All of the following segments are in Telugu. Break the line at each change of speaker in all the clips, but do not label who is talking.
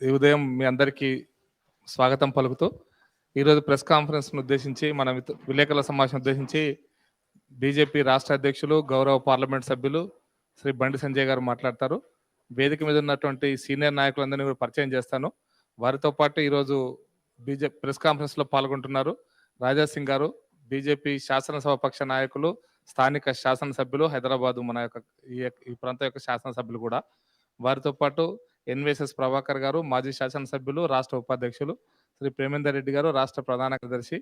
ఈ ఉదయం మీ అందరికీ స్వాగతం పలుకుతూ ఈరోజు ప్రెస్ కాన్ఫరెన్స్ను ఉద్దేశించి మన విలేకరుల సమావేశం ఉద్దేశించి బీజేపీ రాష్ట్ర అధ్యక్షులు గౌరవ పార్లమెంట్ సభ్యులు శ్రీ బండి సంజయ్ గారు మాట్లాడతారు. వేదిక మీద ఉన్నటువంటి సీనియర్ నాయకులందరినీ కూడా పరిచయం చేస్తాను. వారితో పాటు ఈరోజు బీజేపీ ప్రెస్ కాన్ఫరెన్స్లో పాల్గొంటున్నారు రాజా సింగ్ గారు, బీజేపీ శాసనసభ పక్ష నాయకులు, స్థానిక శాసనసభ్యులు, హైదరాబాదు మన యొక్క ఈ ప్రాంతం యొక్క శాసనసభ్యులు కూడా. వారితో పాటు ఎన్విఎస్ఎస్ ప్రభాకర్ గారు, మాజీ శాసనసభ్యులు, రాష్ట్ర ఉపాధ్యక్షులు, శ్రీ ప్రేమేందర్ రెడ్డి గారు, రాష్ట్ర ప్రధాన కార్యదర్శి,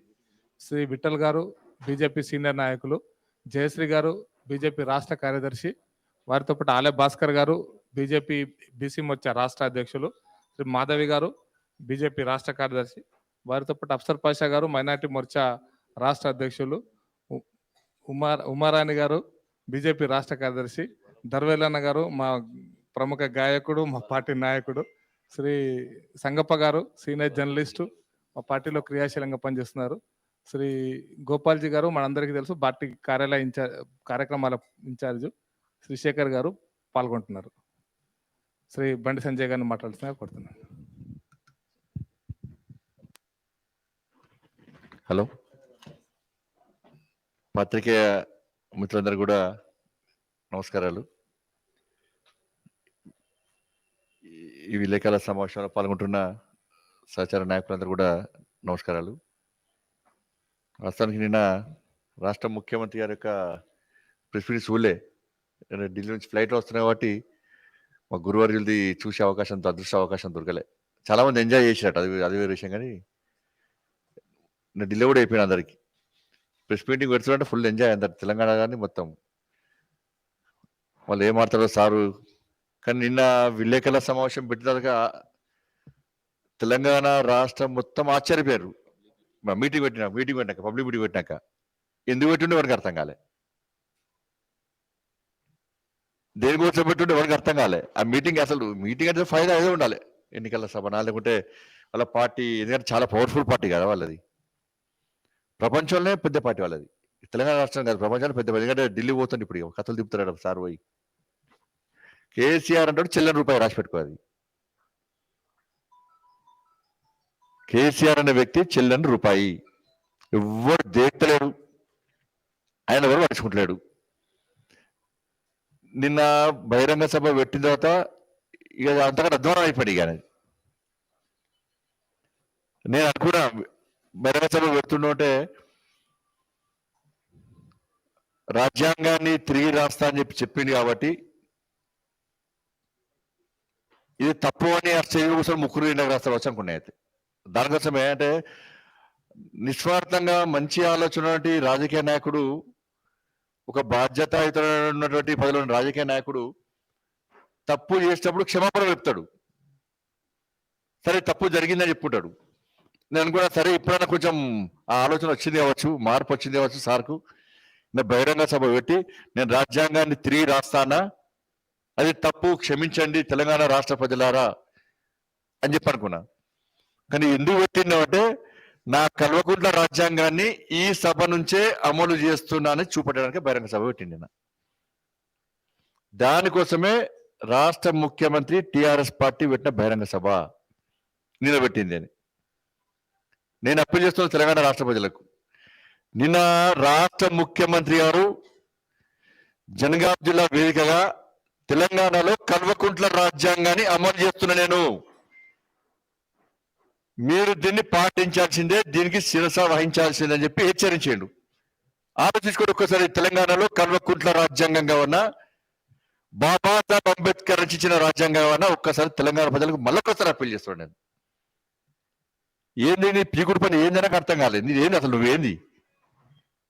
శ్రీ విఠల్ గారు, బీజేపీ సీనియర్ నాయకులు, జయశ్రీ గారు, బీజేపీ రాష్ట్ర కార్యదర్శి, వారితో పాటు ఆలే భాస్కర్ గారు, బీజేపీ బీసీ మోర్చా రాష్ట్ర అధ్యక్షులు, శ్రీ మాధవి గారు, బీజేపీ రాష్ట్ర కార్యదర్శి, వారితో పాటు అఫ్సర్ పాషా గారు, మైనార్టీ మోర్చా రాష్ట్ర అధ్యక్షులు, ఉమారాణి గారు, బీజేపీ రాష్ట్ర కార్యదర్శి, దర్వేలన్న గారు, మా ప్రముఖ గాయకుడు, మా పార్టీ నాయకుడు, శ్రీ సంగప్ప గారు, సీనియర్ జర్నలిస్టు, మా పార్టీలో క్రియాశీలంగా పనిచేస్తున్నారు, శ్రీ గోపాల్జీ గారు, మనందరికీ తెలుసు పార్టీ కార్యాలయ కార్యక్రమాల ఇన్ఛార్జు, శ్రీ శేఖర్ గారు పాల్గొంటున్నారు. శ్రీ బండి సంజయ్ గారిని మాట్లాడుతున్నారు కోరుతున్నాను.
హలో, పత్రికేయ మిత్రులందరూ కూడా నమస్కారాలు. ఈ విలేకరుల సమావేశంలో పాల్గొంటున్న సహచార నాయకులందరూ కూడా నమస్కారాలు. వాస్తవానికి నిన్న రాష్ట్ర ముఖ్యమంత్రి గారి యొక్క ప్రెస్ మీట్ చూడలే, ఢిల్లీ నుంచి ఫ్లైట్లో వస్తున్నాయి కాబట్టి మా గురువార్యులది చూసే అవకాశం, అదృష్ట అవకాశం దొరకలే. చాలామంది ఎంజాయ్ చేసినట్టు, అది వేరే విషయం. కానీ నేను ఢిల్లీ కూడా అయిపోయినా అందరికి ప్రెస్ మీటింగ్ పెడుతుంటే ఫుల్ ఎంజాయ్ అందరు, తెలంగాణ కానీ మొత్తం. వాళ్ళు ఏం మాట్లాడతారో సారు. కానీ నిన్న విలేకరుల సమావేశం పెట్టినాక తెలంగాణ రాష్ట్రం మొత్తం ఆశ్చర్యపోయారు. మీటింగ్ పెట్టినాక పబ్లిక్ మీటింగ్ పెట్టినాక ఎందుకు పెట్టిండే వారికి అర్థం కాలే, దేనికోసం పెట్టుండే వారికి అర్థం కాలే. ఆ మీటింగ్ అసలు మీటింగ్ అంటే ఫైదా ఏదో ఉండాలి, ఎన్నికల సభ లేకుంటే వాళ్ళ పార్టీ. ఎందుకంటే చాలా పవర్ఫుల్ పార్టీ కదా వాళ్ళది, ప్రపంచంలోనే పెద్ద పార్టీ వాళ్ళది. తెలంగాణ రాష్ట్రం కాదు, ప్రపంచంలో పెద్ద పార్టీ. ఎందుకంటే ఢిల్లీ పోతుంది ఇప్పుడు, కథలు తిప్పుతాడు సార్ పోయి. కేసీఆర్ అంటాడు చెల్లని రూపాయి రాసి పెట్టుకోవాలి. కేసీఆర్ అనే వ్యక్తి చెల్లని రూపాయి, ఎవరు దేక్తలేడు, ఆయన ఎవరు పడుచుకుంటలేడు. నిన్న బహిరంగ సభ పెట్టిన తర్వాత ఇక అంతకంటే అధ్వానం అయిపోయింది. ఇక నేను అనుకున్నా బహిరంగ సభ పెడుతుండే రాజ్యాంగాన్ని తిరిగి రాస్తా అని చెప్పింది కాబట్టి ఇది తప్పు అని కోసం ముగ్గురు ఇండియా రాస్తారు వచ్చి అనుకున్నాయి. అయితే దానికోసమే అంటే నిస్వార్థంగా మంచి ఆలోచన రాజకీయ నాయకుడు, ఒక బాధ్యతాయుత ఉన్నటువంటి పదవిలో రాజకీయ నాయకుడు తప్పు చేసేటప్పుడు క్షమాపణ చెప్తాడు. సరే తప్పు జరిగిందని చెప్పుకుంటాడు. నేను అనుకున్నా సరే ఇప్పుడైనా కొంచెం ఆ ఆలోచన వచ్చింది కావచ్చు, మార్పు వచ్చింది కావచ్చు సార్కు. నేను బహిరంగ సభ పెట్టి నేను రాజ్యాంగాన్ని తిరిగి రాస్తానా, అది తప్పు, క్షమించండి తెలంగాణ రాష్ట్ర ప్రజలారా అని చెప్పి అనుకున్నా. కానీ ఎందుకు పెట్టిందంటే నా కల్వకుంట్ల రాజ్యాంగాన్ని ఈ సభ నుంచే అమలు చేస్తున్నానని చూపెట్టడానికి బహిరంగ సభ పెట్టింది. దానికోసమే రాష్ట్ర ముఖ్యమంత్రి టిఆర్ఎస్ పార్టీ పెట్టిన బహిరంగ సభ నిలబెట్టింది అని నేను అప్పీల్ చేస్తున్న తెలంగాణ రాష్ట్ర ప్రజలకు. నిన్న రాష్ట్ర ముఖ్యమంత్రి గారు జనగాం జిల్లా వేదికగా తెలంగాణలో కల్వకుంట్ల రాజ్యాంగాన్ని అమలు చేస్తున్నా నేను, మీరు దీన్ని పాటించాల్సిందే, దీనికి శిరస వహించాల్సిందే అని చెప్పి హెచ్చరించాడు. ఆలోచించుకోండి ఒక్కసారి, తెలంగాణలో కల్వకుంట్ల రాజ్యాంగంగా ఉన్న, బాబాసాహెబ్ అంబేద్కర్ రచించిన రాజ్యాంగంగా ఉన్న ఒక్కసారి తెలంగాణ ప్రజలకు మళ్ళొక్కసారి అప్పీల్ చేస్తున్నాడు నేను. ఏంది నీ పీకుడు పని ఏంది నాకు అర్థం కాలేదు. నీదేంది అసలు, నువ్వేంది,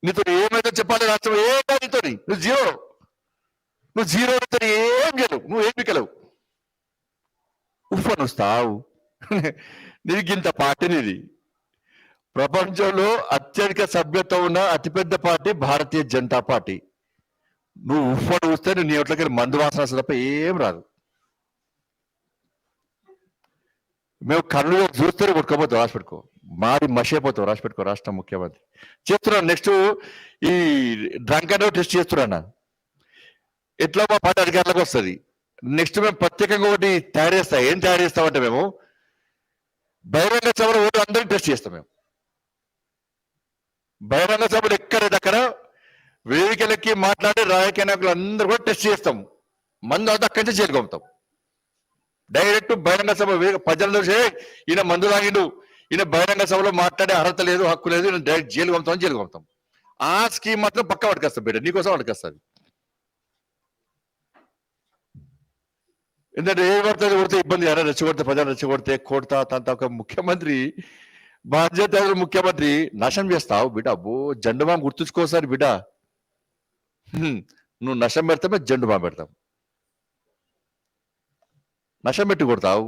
నీతో ఏమైతే చెప్పాలి రాష్ట్రం, ఏదో నీతో నువ్వు జీరో ఏం చేయలేవు, నువ్వు ఏం పీకలేవు, ఉఫ్ఫను వస్తావు. నీకు ఇంత పార్టీ నీది. ప్రపంచంలో అత్యధిక సభ్యత్వం ఉన్న అతిపెద్ద పార్టీ భారతీయ జనతా పార్టీ. నువ్వు ఉఫ్ఫను చూస్తే నీ ఒట్లకి మందు వాసన తప్ప ఏం రాదు. మేము కళ్ళు చూస్తే కొట్టుకోపోతావు, రాసి పెట్టుకో, మాది మషైపోతావు, రాసి పెట్టుకో. రాష్ట్ర ముఖ్యమంత్రి చేస్తున్నాను. నెక్స్ట్ ఈ డ్రంక్ అండ్ టెస్ట్ చేస్తున్నా, ఎట్లా మా పార్టీ అధికారులకు వస్తుంది. నెక్స్ట్ మేము ప్రత్యేకంగా ఒకటి తయారు చేస్తాం. ఏం తయారు చేస్తామంటే మేము బహిరంగ సభలో ఓటు అందరినీ టెస్ట్ చేస్తాం మేము. బహిరంగ సభలు ఎక్కడెక్కడ వేదికలకి మాట్లాడే రాజకీయ నాయకులు అందరూ కూడా టెస్ట్ చేస్తాం. మందు అంతా అక్కడి నుంచి జైలుకు పంపుతాం. డైరెక్ట్ బహిరంగ సభ ప్రజలందరూ ఈయన మందు తాగిండు, ఈయన బహిరంగ సభలో మాట్లాడే అర్హత లేదు, హక్కు లేదు, ఈయన డైరెక్ట్ జైలు పంపుతాం. ఆ స్కీమ్ మాత్రం పక్క పట్టుకొస్తాం బిడ్డ, నీకోసం పట్టుకొస్తుంది. ఎందుకంటే ఏ పడుతుంది కొడితే ఇబ్బంది, ఎవరైనా రెచ్చగొడితే ప్రజలు రెచ్చగొడితే కొడతా తంత ఒక ముఖ్యమంత్రి, బాధ్యత ముఖ్యమంత్రి నష్టం చేస్తావు బిడ్డ. అబ్బో జెండుబాం గుర్తుంచుకోసారి బిడ్డ, నువ్వు నష్టం పెడతామే జెండుబాం పెడతాం. నష్టం పెట్టి కొడతావు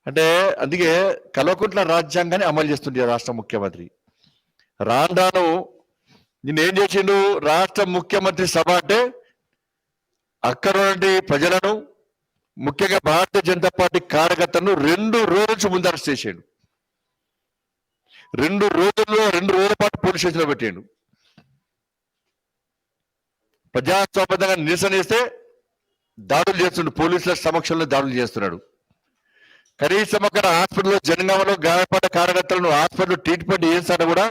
అంటే అందుకే కల్వకుంట్ల రాజ్యాంగాన్ని అమలు చేస్తుంది రాష్ట్ర ముఖ్యమంత్రి. రాను నిన్నేం చేసిండు రాష్ట్ర ముఖ్యమంత్రి సభ అంటే అక్కడ నుండి ప్రజలను, ముఖ్యంగా భారతీయ జనతా పార్టీ కార్యకర్తలను 2 రోజుల నుంచి ముందు అరెస్ట్ చేసాడు. 2 రోజుల పాటు పోలీస్ స్టేషన్లో పెట్టాడు. ప్రజాస్వామ్యంగా నిరసన చేస్తే దాడులు చేస్తున్నాడు, పోలీసుల సమక్షంలో దాడులు చేస్తున్నాడు. కనీసం అక్కడ హాస్పిటల్లో జనగామలో గాయపడ్డ కార్యకర్తలను హాస్పిటల్ ట్రీట్మెంట్ చేస్తాడు కూడా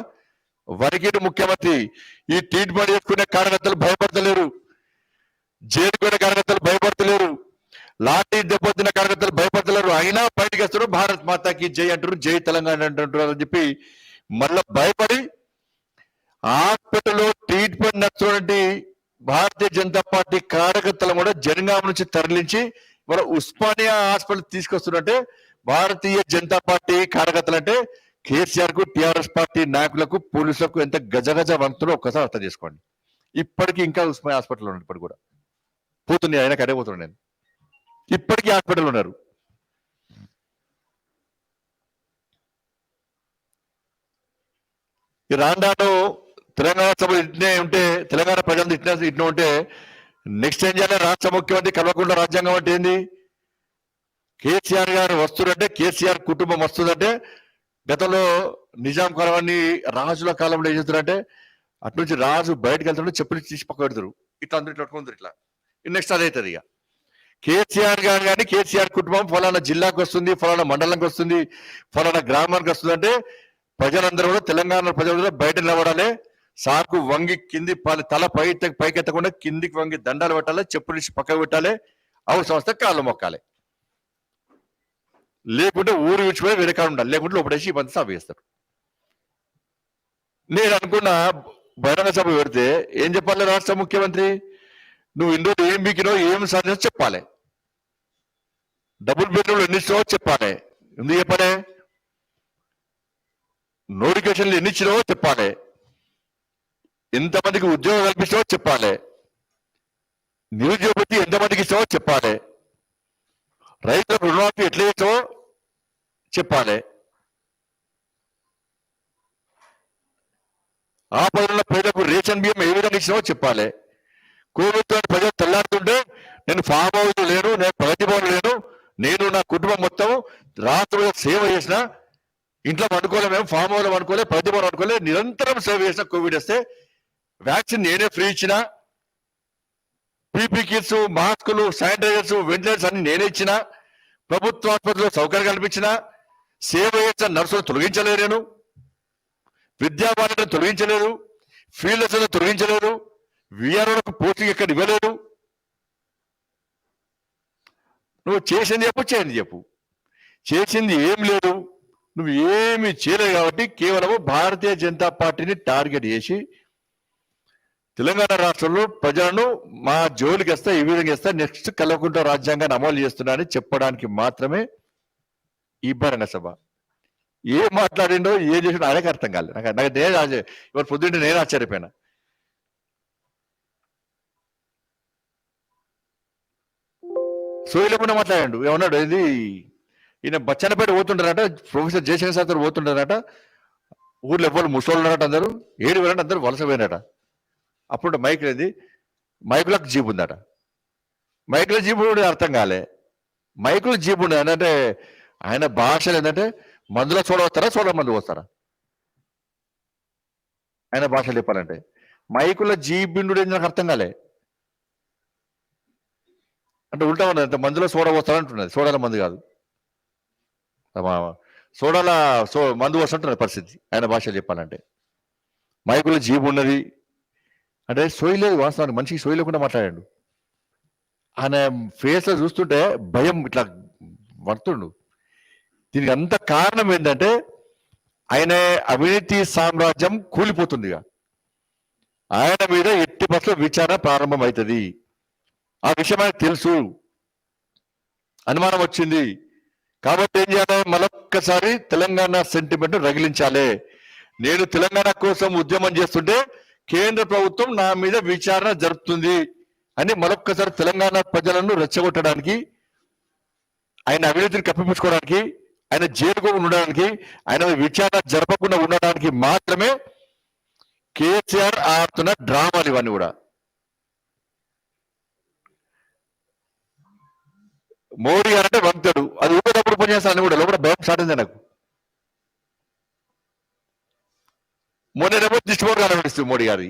వరికిడు ముఖ్యమంత్రి. ఈ ట్రీట్మెంట్ చేసుకునే కార్యకర్తలు భయపడతలేరు, జైలుకునే కార్యకర్తలు భయపడతలేరు, లాఠీ దెబ్బతిన్న కార్యకర్తలు భయపడతలేరు. అయినా బయటకు వస్తారు, భారత్ మాతాకి జై అంటారు, జై తెలంగాణ అంటున్నారు అని చెప్పి మళ్ళా భయపడి హాస్పిటల్లో ట్రీట్మెంట్ నడుస్తున్నటువంటి భారతీయ జనతా పార్టీ కార్యకర్తలు కూడా జనగామ నుంచి తరలించి మన ఉస్మానియా హాస్పిటల్ తీసుకొస్తున్నట్టే భారతీయ జనతా పార్టీ కార్యకర్తలు అంటే కేసీఆర్ కు, టిఆర్ఎస్ పార్టీ నాయకులకు, పోలీసులకు ఎంత గజగజ వంతులో ఒక్కసారి అర్థం చేసుకోండి. ఇప్పటికీ ఇంకా ఉస్మానియా హాస్పిటల్ ఉన్నారు, ఇప్పటికి కూడా పోతుంది, ఆయన కడే పోతున్నాను నేను. ఇప్పటికీ హాస్పిటల్ ఉన్నారు. ఈ రాండాను తెలంగాణ సభ ఇట్నే ఉంటే, తెలంగాణ ప్రజలు ఇట్నే ఉంటే నెక్స్ట్ ఏం చేయాలి? రాష్ట్ర ముఖ్యమంత్రి కల్వకుంట్ల రాజ్యాంగం అంటే ఏంది? కేసీఆర్ గారు వస్తుందంటే, కేసీఆర్ కుటుంబం వస్తుందంటే, గతంలో నిజాం కాలాన్ని రాజుల కాలంలో ఏం చేస్తారంటే అటు నుంచి రాజు బయటకు వెళ్తాడు, చెప్పులు తీసి పక్క పెడతారు, ఇట్లా అందరూ ఇట్లా పట్టుకుంటారు, ఇట్లా నెక్స్ట్ అదే అవుతుంది. ఇక కేసీఆర్ గారు కానీ కేసీఆర్ కుటుంబం ఫలానా జిల్లాకు వస్తుంది, ఫలానా మండలంకి వస్తుంది, ఫలానా గ్రామానికి వస్తుంది అంటే ప్రజలందరూ కూడా, తెలంగాణ ప్రజలు కూడా బయట నిలబడాలి, సాకు వంగి కింది తల పైకెత్తకుండా కిందికి వంగి దండాలు పెట్టాలి, చెప్పులు ఇచ్చి పక్కకు పెట్టాలి, అవసరం వస్తే కాళ్ళు మొక్కాలి, లేకుంటే ఊరు విడిచిపోయి వేరే కాడ ఉండాలి, లేకుంటే లోపడేసి ఈ బంతి సభ చేస్తారు. నేను అనుకున్నా బహిరంగ సభ పెడితే ఏం చెప్పాలి రాష్ట్ర ముఖ్యమంత్రి? నువ్వు ఇందులో ఏం బీకినో, ఏం సాధించో చెప్పాలి, డబుల్ బెడ్రూమ్లు ఎన్ని ఇచ్చినావో చెప్పాలి, ఎందుకు చెప్పాలి, నోటిఫికేషన్లు ఎన్ని ఇచ్చినావో చెప్పాలి, ఎంతమందికి ఉద్యోగం కల్పిస్తావో చెప్పాలి, నిరుద్యోగ భృతి ఎంతమందికి ఇస్తావో చెప్పాలి, రైతులకు రుణమాఫీ ఎట్లా చేస్తావో చెప్పాలి, ఆ పనుల పేదలకు రేషన్ బియ్యం ఏ విధంగా ఇచ్చినావో చెప్పాలి. కోవిడ్తో ప్రజలు తెల్లాడుతుంటే నేను ఫామ్ హౌస్ లేను, నేను ప్రగతి భవన్ లేను, నేను నా కుటుంబం మొత్తం రాత్రులు సేవ చేసిన, ఇంట్లో అనుకోలే, మేము ఫామ్ హౌస్ అనుకోలే, ప్రగతి భవన్ అనుకోలే, నిరంతరం సేవ చేసిన. కోవిడ్ వస్తే వ్యాక్సిన్ నేనే ఫ్రీ ఇచ్చిన, పీపీ కిట్స్, మాస్కులు, శానిటైజర్స్, వెంటిలేటర్స్ అన్ని నేనే ఇచ్చిన, ప్రభుత్వ ఆసుపత్రిలో సౌకర్యం కల్పించిన, సేవ చేసిన నర్సులు తొలగించలేదు, నేను విద్యా బాధ్యతను తొలగించలేదు, ఫీల్డ్ అసెస్మెంట్ తొలగించలేదు, విఆర్ఓలకు పోస్టింగ్ ఎక్కడ ఇవ్వలేదు. నువ్వు చేసింది చెప్పు, చేయండి చెప్పు, చేసింది ఏం లేదు, నువ్వు ఏమి చేయలేదు. కాబట్టి కేవలం భారతీయ జనతా పార్టీని టార్గెట్ చేసి తెలంగాణ రాష్ట్రంలో ప్రజలను మా జోలికి వస్తే ఈ విధంగా వస్తే నెక్స్ట్ కల్వకుంట్ల రాజ్యాంగాన్ని అమలు చేస్తున్నారని చెప్పడానికి మాత్రమే ఈ బహిరంగ సభ. ఏం మాట్లాడిండో ఏం చేసిండో ఆయనకు అర్థం కాలేదు. నాకు ఇవాళ పొద్దుంటే నేను ఆశ్చర్యపోయినా. సోయలేకుండా మాట్లాడాడు. ఏమన్నాడు, ఇది ఈయన బచ్చన్నపేట పోతుంటారట, ప్రొఫెసర్ జయశంకర్ సార్ పోతుంటారట, ఊర్లో ఎవరు ముసోళ్ళు ఉన్నారట, అందరూ ఏడు వేలంటే అందరూ వలస పోయినట. అప్పుడు మైక్ లేదు, మైకులకు జీబు ఉందట. మైకుల జీబు అర్థం కాలే, మైకుల జీబు ఉండదు ఏంటంటే ఆయన భాషలు ఏంటంటే మందులో చూడవస్తారా, చూడ మందు వస్తారా, ఆయన భాషలు చెప్పాలంటే మైకుల జీబిండు నాకు అర్థం కాలే. అంటే ఉల్టా ఉన్నది, మందులో సోడా పోస్తారంటున్నది, సోడాల మందు కాదు. సోడాల మందు వస్తుంటున్న పరిస్థితి ఆయన భాషలో చెప్పాలంటే. మైకులో జీబు ఉన్నది అంటే సోయి లేదు, వాస్తవానికి మనిషికి సోయి లేకుండా మాట్లాడాడు. ఆయన ఫేస్ లో చూస్తుంటే భయం ఇట్లా పడుతుండు. దీనికి అంత కారణం ఏంటంటే ఆయన అవినీతి సామ్రాజ్యం కూలిపోతుందిగా. ఆయన మీద ఎట్టి బస్సులో విచారణ ప్రారంభం అవుతుంది. ఆ విషయం ఆయనకు తెలుసు, అనుమానం వచ్చింది. కాబట్టి ఏం చేయాలి, మరొక్కసారి తెలంగాణ సెంటిమెంట్ రగిలించాలి. నేను తెలంగాణ కోసం ఉద్యమం చేస్తుంటే కేంద్ర ప్రభుత్వం నా మీద విచారణ జరుపుతుంది అని మరొక్కసారి తెలంగాణ ప్రజలను రెచ్చగొట్టడానికి, ఆయన అవినీతిని కప్పిపుచ్చుకోవడానికి, ఆయన జైలుకు ఉండడానికి, ఆయన విచారణ జరపకుండా ఉండడానికి మాత్రమే కేసీఆర్ ఆడుతున్న డ్రామాలు ఇవన్నీ కూడా. మోడీ గారు అంటే వంతుడు, అది ఊపేటప్పుడు పనిచేస్తాను కూడా లోపల భయం స్టార్ట్ అయింది నాకు. మొన్నేమో దిష్టిబోర్డు కనబడిస్తుంది మోడీ గారి,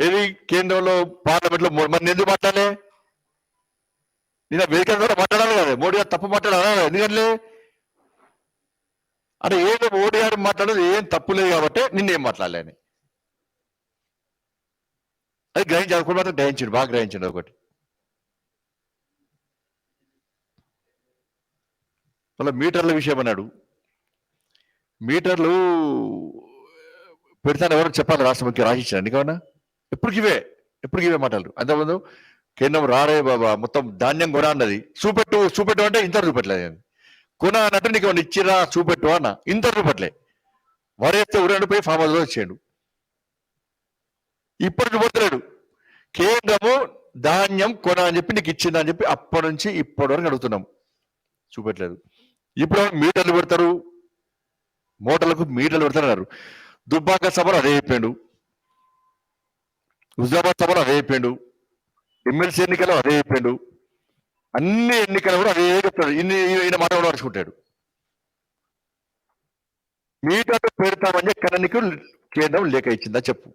ఏది కేంద్రంలో పార్లమెంట్ లో. మరి ఎందుకు మాట్లాడలే? నేను వేదిక ద్వారా మాట్లాడాలి కదా, మోడీ గారు తప్పు మాట్లాడాలి. ఎందుకంటే అంటే ఏదో మోడీ గారు మాట్లాడేది ఏం తప్పు లేదు కాబట్టి నిన్నేం మాట్లాడలేని అది గ్రహించాలి. ఒకటి మాత్రం గ్రహించండి, బాగా గ్రహించండి. ఒకటి మళ్ళీ మీటర్ల విషయం అన్నాడు. మీటర్లు పెడతాను ఎవరో చెప్పాలి, రాష్ట్ర ముఖ్య రాసిచ్చాను నీకన్నా. ఎప్పటికి ఇవే మాటలు. అంతకుముందు కేంద్రం రారే బాబా మొత్తం ధాన్యం కొన అన్నది, చూపెట్టు అంటే ఇంత చూపెట్టలేదు. నేను కొన అన్నట్టు నీకు ఏమన్నా ఇచ్చిరా చూపెట్టు అన్న, ఇంత చూపెట్టలే. వరేస్తే ఉరండి పోయి ఫామ్ హౌస్ లో వచ్చాడు. ఇప్పుడు చూపెట్టలేడు. కేంద్రము ధాన్యం కొన అని చెప్పి నీకు ఇచ్చిందా అని చెప్పి అప్పటి నుంచి ఇప్పటి వరకు అడుగుతున్నాం, చూపెట్టలేదు. ఇప్పుడు మీటర్లు పెడతారు, మోటార్లకు మీటర్లు పెడతారన్నారు. దుబ్బాక సభలో అదే అయిపోయాడు, హుజాబాద్ సభలో అదే అయిపోయాడు, ఎమ్మెల్సీ ఎన్నికలు అదే అయిపోయాడు, అన్ని ఎన్నికలు కూడా అదే చెప్తాడు. ఈయన మాట కూడా నడుచుకుంటాడు. మీటర్లు పెడతామని ఎక్కడ నీకు కేంద్రం లేఖ ఇచ్చిందా చెప్పు.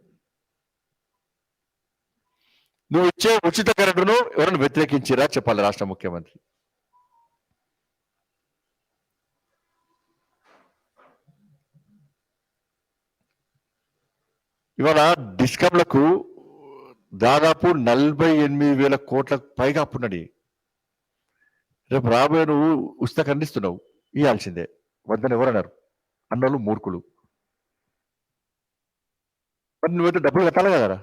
నువ్వు ఇచ్చే ఉచిత కరెంటును ఎవరైనా వ్యతిరేకించిరా చెప్పాలి రాష్ట్ర ముఖ్యమంత్రి. ఇవాళ డిస్కమ్లకు దాదాపు 48,000 కోట్లకు పైగా అప్పున్నది. రేపు రాబోయే నువ్వు ఉచిత ఖండిస్తున్నావు, ఇవ్వాల్సిందే. వద్దని ఎవరన్నారు? అన్నోళ్ళు మూర్ఖులు. మరి నువ్వైతే డబ్బులు కట్టాలి కదా.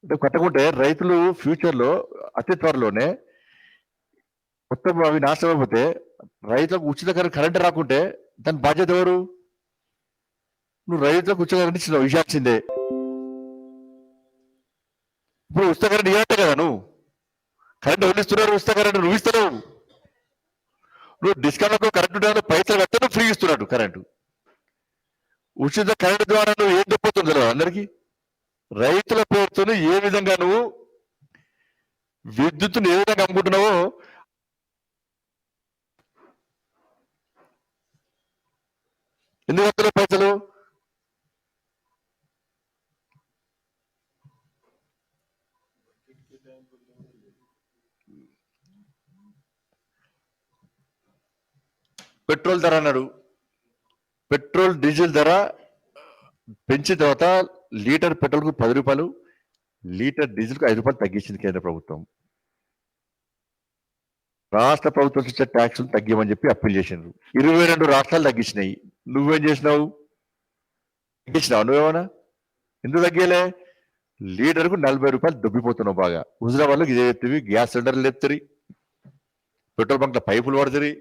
అంటే కట్టకుంటే రైతులు ఫ్యూచర్లో అతి త్వరలోనే మొత్తం అవి నాశనం అయిపోతే రైతులకు ఉచిత కరెంట్ రాకుంటే దాని బాధ్యత ఎవరు? నువ్వు రైతులకు ఉచిత కరెంట్ ఇచ్చినావు, ఇవ్వాల్సిందే. ఇప్పుడు ఉచిత కరెంట్ ఇవ్వట్టే కదా. నువ్వు కరెంట్ ఎవరు ఇస్తున్నారు? ఉచిత కరెంట్ నువ్వు ఇస్తున్నావు. నువ్వు డిస్కౌంట్లకు కరెంటు పైసలు కడితే నువ్వు ఫ్రీ ఇస్తున్నాడు కరెంటు. ఉచిత కరెంటు ద్వారా నువ్వు ఏం దొప్పుతుంది కదా అందరికీ. రైతుల పేరుతో ఏ విధంగా నువ్వు విద్యుత్తును ఏ విధంగా అమ్ముకుంటున్నావో ఎందుకు వస్తున్నావు పైసలు? పెట్రోల్ ధర అన్నాడు. పెట్రోల్ డీజిల్ ధర పెంచిన తర్వాత లీటర్ పెట్రోల్కు 10 రూపాయలు, లీటర్ డీజిల్కు 5 రూపాయలు తగ్గించింది కేంద్ర ప్రభుత్వం. రాష్ట్ర ప్రభుత్వం ఇచ్చే ట్యాక్స్ తగ్గిమని చెప్పి అప్పీల్ చేసినారు. 22 రాష్ట్రాలు తగ్గించినాయి. నువ్వేం చేసినావు? తగ్గించినావు నువ్వేమన్నా? ఎందుకు తగ్గలే? లీటర్కు 40 రూపాయలు దొబ్బిపోతున్నావు బాగా. హుజరాబాద్లో ఇదే చెప్తుంది, గ్యాస్ సిలిండర్లు ఎత్తురి, పెట్రోల్ బంక్ల పైపులు పడుతుంది,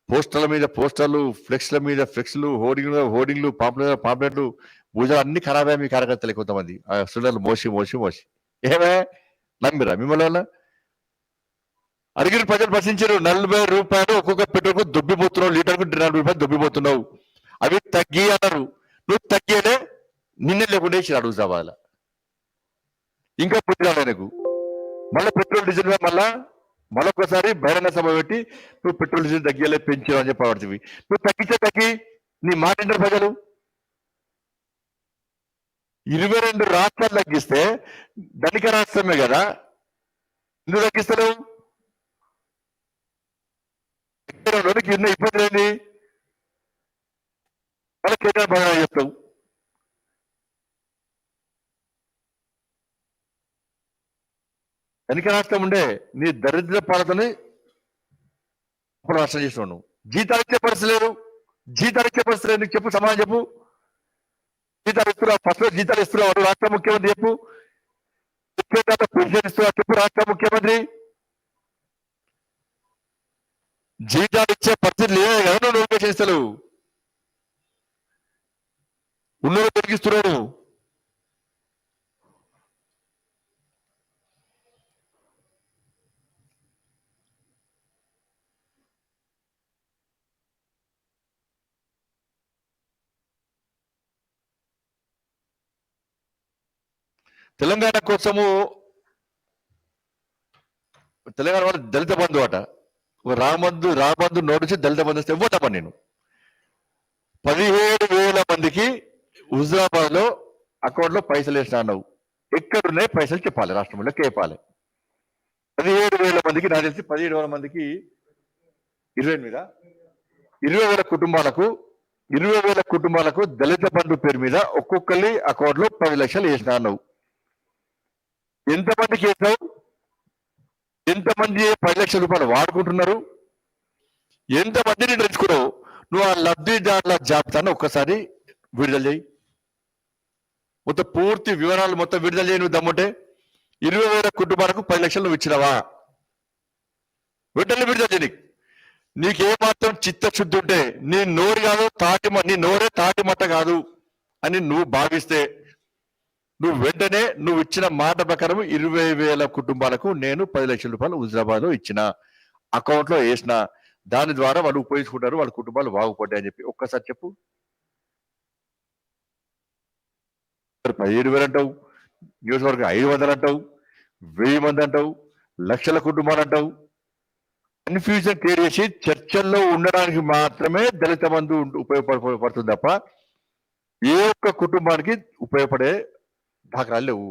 పోస్టర్ల మీద పోస్టర్లు, ఫ్లెక్స్ల మీద ఫ్లెక్స్లు, హోర్డింగ్లు, పాంప్లెట్లు, భుజాలు అన్ని ఖరాబ్ అయ్యాయి మీ కార్యకర్తలు. కొంతమంది ఆ సిలిండర్లు మోసి ఏమే నమ్మిరా మిమ్మల్ని? అడిగిన ప్రజలు ప్రశ్నించారు. 40 రూపాయలు ఒక్కొక్క పెట్రోల్కు దొబ్బిపోతున్నావు, లీటర్కు 40 రూపాయలు దొబ్బిపోతున్నావు, అవి తగ్గి అన్నారు. నువ్వు తగ్గేలే, నిన్నే లేకుండా ఇచ్చినాడు హుజాబాద్లో. ఇంకా పుట్టినాడు ఆయనకు. మళ్ళీ పెట్రోల్ డీజిల్ మళ్ళొకసారి బహిరంగ సభ పెట్టి నువ్వు పెట్రోల్ డీజిల్ తగ్గలే, పెంచావు అని చెప్పబడుతుంది. నువ్వు తగ్గి నీ మాట ప్రజలు 22 రాష్ట్రాలు తగ్గిస్తే ధనిక రాష్ట్రమే కదా, ఎందుకు తగ్గిస్తలేవు? ఇన్న ఇబ్బంది ఏంది? మళ్ళీ కేటీఆర్ బాగా చెప్తావు. వెనుక రాష్ట్రం ఉండే నీ దరిద్ర పాలతని అప్పుడు రాష్ట్రం చేసినావు నువ్వు. జీతాలు ఇచ్చే పరిస్థితి లేదు, జీతాలు ఇచ్చే పరిస్థితి లేదు. నీకు చెప్పు, సమాధానం చెప్పు. జీతాలు ఇస్తున్నావు, ఫస్ట్ జీతాలు ఇస్తున్నావు రాష్ట్ర ముఖ్యమంత్రి చెప్పు. పెన్షన్ ఇస్తున్నావు చెప్పు రాష్ట్ర ముఖ్యమంత్రి. జీతాలు ఇచ్చే పరిస్థితి లేదు కదా నువ్వు నోటిఫికేషన్ ఇస్తావు. ఉన్నోడు తొలగిస్తున్నాడు. తెలంగాణ కోసము తెలంగాణ వాళ్ళు దళిత బంధు అట, రాబంధు నోటించి దళిత బంధు వస్తే ఇవ్వటమ్మా. నేను 17,000 మందికి హుజరాబాద్ లో అకౌంట్ లో పైసలు వేసినా అన్నావు. ఎక్కడున్నాయి పైసలు చెప్పాలి, రాష్ట్రంలో కేపాలి. 17,000 మందికి, నాకు తెలిసి 17,000 మందికి 20,000 కుటుంబాలకు 20,000 కుటుంబాలకు దళిత బంధు పేరు మీద ఒక్కొక్కరి అకౌంట్ లో 10 లక్షలు వేసినా అన్నావు. ఎంతమందికి వేసావు? ఎంతమంది 10 లక్షల రూపాయలు వాడుకుంటున్నారు? ఎంతమందిని తెలుసుకున్నావు? నువ్వు ఆ లబ్ధిదారుల జాబితాను ఒక్కసారి విడుదల చేయి. మొత్తం పూర్తి వివరాలు మొత్తం విడుదల చేయి. నువ్వు దమ్ముంటే 20,000 కుటుంబాలకు 10 లక్షలు నువ్వు ఇచ్చినావా? వెంటనే విడుదల చేయి. నీకేమాత్రం చిత్తశుద్ధి ఉంటే, నీ నోరు కాదు నీ నోరే తాటిమట్ట కాదు అని నువ్వు భావిస్తే, నువ్వు వెంటనే నువ్వు ఇచ్చిన మాట ప్రకారం 20,000 కుటుంబాలకు నేను 10 లక్షల రూపాయలు హుజరాబాద్ లో ఇచ్చిన, అకౌంట్ లో వేసిన, దాని ద్వారా వాళ్ళు ఉపయోగించుకుంటారు, వాళ్ళ కుటుంబాలు బాగుపడ్డాయి అని చెప్పి ఒక్కసారి చెప్పు. 17,000 అంటావు, నియోజకవర్గం 500 అంటావు, 1000 మంది అంటావు, లక్షల కుటుంబాలు అంటావు. కన్ఫ్యూజన్ క్రియేట్ చేసి చర్చల్లో ఉండడానికి మాత్రమే దళిత బంధు ఉపయోగపడుతుంది తప్ప ఏ ఒక్క కుటుంబానికి ఉపయోగపడే దాఖలాలు లేవు.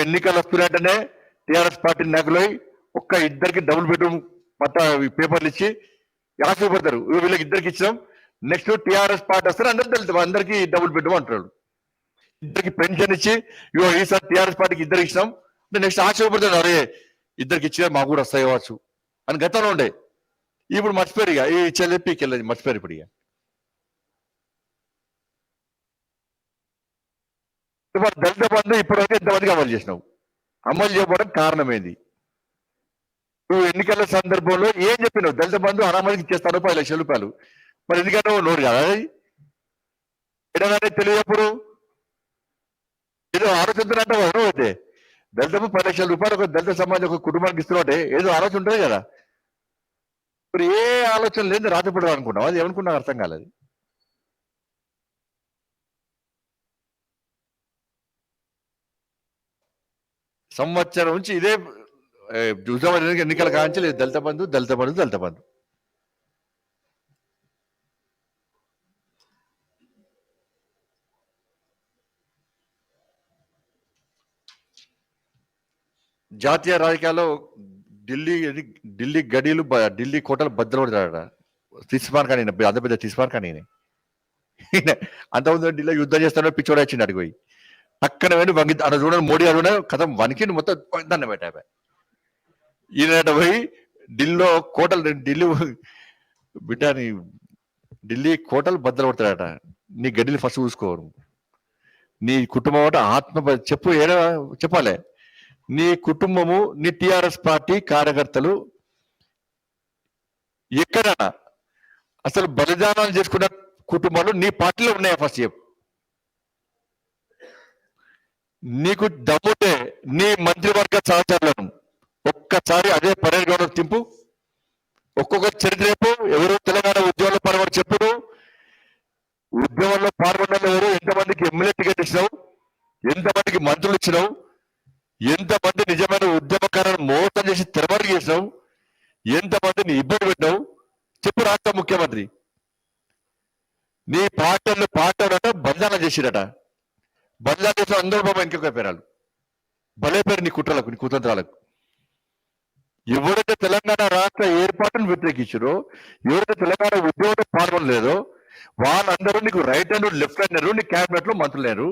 ఎన్నికలు వస్తున్నట్టనే టిఆర్ఎస్ పార్టీ నాయకులు ఒక్క ఇద్దరికి డబుల్ బెడ్రూమ్ పట్టా పేపర్లు ఇచ్చి ఆశపడతారు. వీళ్ళకి ఇద్దరికి ఇచ్చినాం, నెక్స్ట్ టిఆర్ఎస్ పార్టీ వస్తారు అందరికి డబుల్ బెడ్రూమ్ అంటారు. ఇద్దరికి పెన్షన్ ఇచ్చి ఇగో ఈసారి టిఆర్ఎస్ పార్టీకి ఇద్దరికి ఇచ్చినాం, నెక్స్ట్ ఆశపడతాడు, అరే ఇద్దరికి ఇచ్చినా మాకు కూడా వస్తాయి కావచ్చు అని గతంలో ఉండే. ఇప్పుడు మర్చిపోయారు, ఇక ఈ చెల్లెప్పికి వెళ్ళదు, మర్చిపోయారు. ఇప్పుడు ఇక దళిత బంధు ఇప్పటివరకు ఎంతమందికి అమలు చేసినావు? అమలు చేయకపోవడం కారణం ఏంది? నువ్వు ఎన్నికల సందర్భంలో ఏం చెప్పినావు? దళిత బంధు 6 మందికి ఇచ్చేస్తాను 10 లక్షల రూపాయలు. మరి ఎందుకంటే నోరు కదా అది ఎడగానే తెలియప్పుడు ఏదో ఆలోచనతో అంటావు. అయితే దళితపు 10 లక్షల రూపాయలు ఒక దళిత సమాజం ఒక కుటుంబానికి ఇస్తున్నట్టే ఏదో ఆలోచన ఉంటుంది కదా. ఇప్పుడు ఏ ఆలోచన లేదు రాజపడదు అనుకున్నావు, అది ఏమనుకున్నావు అర్థం కాలేదు. సంవత్సరం నుంచి ఇదే హుజరాబాద్ ఎన్నికల కాంచి లేదు దళిత బంధు. జాతీయ రాజకీయాల్లో ఢిల్లీ గడీలు ఢిల్లీ కోటలు బద్దలు పడతాడ. తీస్మార్ కానీ అంత పెద్ద తీస్మార్ కానీ అంతకుముందు ఢిల్లీ యుద్ధం చేస్తాడో పిచ్చోడే వచ్చింది అడిగిపోయి పక్కన వెళ్ళి వంగి అక్కడ చూడండి, మోడీ గారు కూడా కథం వనికి మొత్తం దాన్ని పెట్టా. ఈయన పోయి ఢిల్లీలో కోటలు ఢిల్లీ కోటలు బద్దలు పడతాడట. నీ గడ్డిలు ఫస్ట్ చూసుకోరు. నీ కుటుంబం అంటే ఆత్మ చెప్పాలి. నీ కుటుంబము, నీ టిఆర్ఎస్ పార్టీ కార్యకర్తలు ఎక్కడ అసలు బలిదానాలు చేసుకున్న కుటుంబాలు నీ పార్టీలో ఉన్నాయా? ఫస్ట్ చెప్పు. నీకు దమ్ముంటే నీ మంత్రివర్గ సహచరులను ఒక్కసారి అదే పరేడ్ గ్రౌండ్ తింపు, ఒక్కొక్క చరిత్ర చెప్పు. ఎవరు తెలంగాణ ఉద్యమంలో పాల్గొని చెప్పుడు. ఉద్యమంలో పాల్గొన్న ఎవరు, ఎంతమందికి ఎమ్మెల్యే టికెట్ ఇచ్చినావు, ఎంతమందికి మంత్రులు ఇచ్చినావు, ఎంతమంది నిజమైన ఉద్యమకారులను మోసం చేసి తెరమరుగు చేసినావు, ఎంతమందిని ఇబ్బంది పెట్టినావు చెప్పు. రాష్ట్ర ముఖ్యమంత్రి నీ పార్టీలు బలిదానం చేసిరట. బలిదానం చేసిన అందరూ బాబా ఇంకొక పేరాలు భలే పేరు నీ కుట్రలకు, నీ కుతంత్రాలకు. ఎవరైతే తెలంగాణ రాష్ట్ర ఏర్పాటును వ్యతిరేకించారో, ఎవరైతే తెలంగాణ ఉద్యమంలో పాల్గొనలేదో వాళ్ళందరూ నీకు రైట్ హ్యాండ్ లెఫ్ట్ హ్యాండ్ లేరు, నీ క్యాబినెట్ లో మంత్రులు లేరు,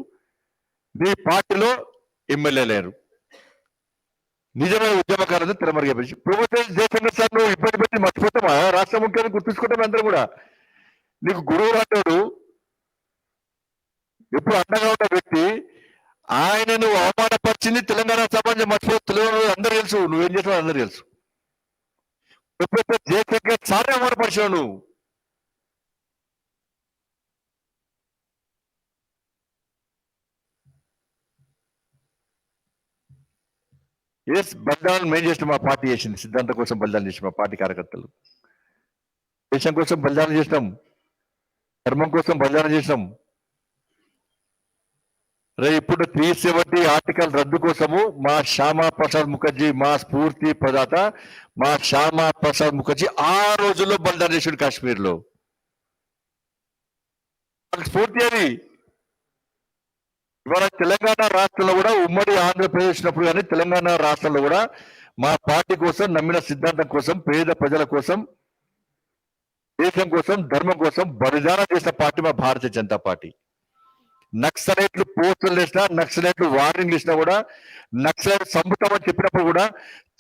నీ పార్టీలో ఎమ్మెల్యే లేరు. నిజమైన ఉద్యమకారులు తెరమరిగేసి ప్రభుత్వం జయశంకర్ సార్ నువ్వు ఇబ్బంది పెట్టి మర్చిపోతామా? రాష్ట్ర ముఖ్యాన్ని గుర్తుంచుకుంటాం అందరూ కూడా. నీకు గురువు అంటాడు, ఎప్పుడు అండగా ఉన్న వ్యక్తి, ఆయన నువ్వు అవమానపరిచింది తెలంగాణ సమాజం మర్చిపోతు అందరూ తెలుసు, నువ్వేం చేసావు అందరూ తెలుసు. ప్రొఫెసర్ జయశంకర్ సార్ అవమానపరిచావు నువ్వు. ఎస్, బలిదానం మేం చేసిన మా పార్టీ చేసింది, సిద్ధాంతం కోసం బలిదానం చేసిన మా పార్టీ కార్యకర్తలు. దేశం కోసం బలిదానం చేసినాం, ధర్మం కోసం బలిదానం చేసినాం. రే ఇప్పుడు 370 ఆర్టికల్ రద్దు కోసము మా శ్యామా ప్రసాద్ ముఖర్జీ, మా స్ఫూర్తి ప్రదాత మా శ్యామా ప్రసాద్ ముఖర్జీ ఆ రోజుల్లో బలిదానం చేసాడు కాశ్మీర్ లో. స్ఫూర్తి అది. ఇవాళ తెలంగాణ రాష్ట్రంలో కూడా, ఉమ్మడి ఆంధ్రప్రదేశ్ ఉన్నప్పుడు కానీ తెలంగాణ రాష్ట్రంలో కూడా మా పార్టీ కోసం, నమ్మిన సిద్ధాంతం కోసం, పేద ప్రజల కోసం, దేశం కోసం, ధర్మం కోసం బలిదానం చేసిన పార్టీ మా భారతీయ జనతా పార్టీ. నక్సలైట్లు పోస్టులు వేసినా, నక్సలైట్లు వార్నింగ్లు ఇచ్చినా కూడా, నక్సలైట్ సంపుతామని చెప్పినప్పుడు కూడా,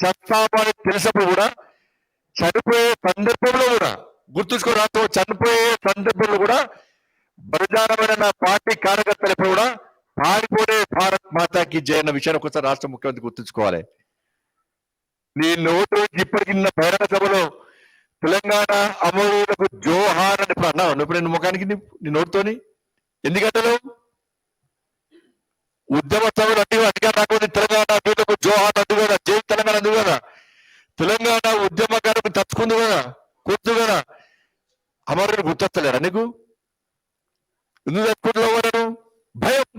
చస్తామని తెలిసినప్పుడు కూడా, చనిపోయే సందర్భంలో కూడా గుర్తుంచుకో, రాష్ట్రం చనిపోయే సందర్భంలో కూడా బలిదానమైన నా పార్టీ కార్యకర్తలు ఎప్పుడు కూడా పారిపోయే భారత్ మాతాకి జయ అన్న విషయాన్ని ఒకసారి రాష్ట్ర ముఖ్యమంత్రి గుర్తుంచుకోవాలి. నీ నోటు ఇప్పటికి నిన్న బహిరంగ సభలో తెలంగాణ అమరులకు జోహార్ అని ఇప్పుడు అన్నావు. ఇప్పుడు నేను ముఖానికి నీ నోటుతోని ఎందుకంటావు? ఉద్యమ సభలు అడ్డు అధికారం రాకపోతే తెలంగాణ వీళ్ళకు జోహార్ అడ్డు కదా, జై తెలంగాణ అందు కదా, తెలంగాణ ఉద్యమకారులకు తచ్చుకుంది కదా, కూర్చు కదా, అమరుని గుర్తొస్తలేరా నీకు? ఎందుకు తచ్చుకుంటున్నావు? భయం.